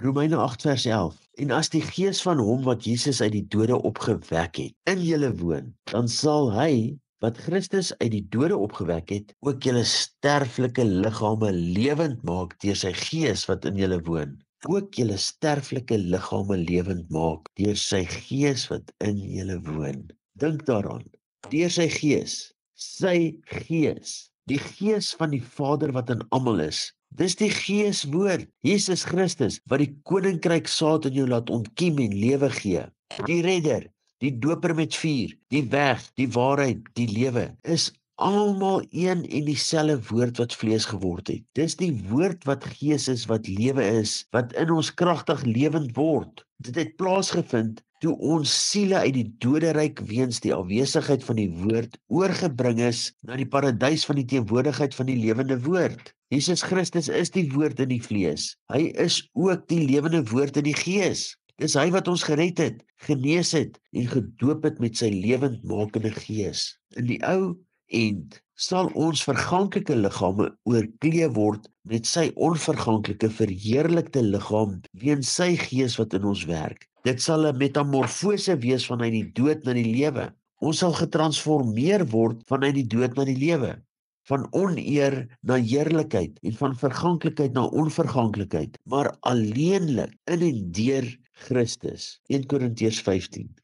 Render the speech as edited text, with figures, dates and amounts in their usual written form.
Romeine 8 vers 11. En as die gees van hom wat Jesus uit die dode opgewek het, in julle woon, dan sal hy, wat Christus uit die dode opgewek het, ook julle sterflike liggame lewend maak deur sy gees wat in julle woon. Ook julle sterflike liggame lewend maak deur sy gees wat in julle woon. Dink daaraan, deur sy gees, die gees van die Vader wat in almal is. Dis die Geeswoord, Jesus Christus, wat die koninkryk saad in jou laat ontkiem en lewe gee. Die redder, die doper met vuur, die weg, die waarheid, die lewe, is almal een en dieselfde woord wat vlees geword het. Dis die woord wat gees is, wat lewe is, wat in ons kragtig lewend word. Dit het plaasgevind toe ons siele uit die doderyk weens die afwesigheid van die woord oorgebring is na die paradys van die teenwoordigheid van die lewende woord. Jesus Christus is die woord in die vlees. Hy is ook die lewende woord in die gees. Dis hy wat ons gered het, genees het en gedoop het met sy lewendmakende gees. In die ou end sal ons verganklike liggame oorklee word met sy onverganklike verheerlikte liggaam weens sy gees wat in ons werk. Dit sal 'n metamorfose wees vanuit die dood na die lewe. Ons sal getransformeer word vanuit die dood na die lewe. Van oneer na heerlikheid en van verganklikheid na onverganklikheid, maar alleenlik in en deur Christus. 1 Korintiërs 15.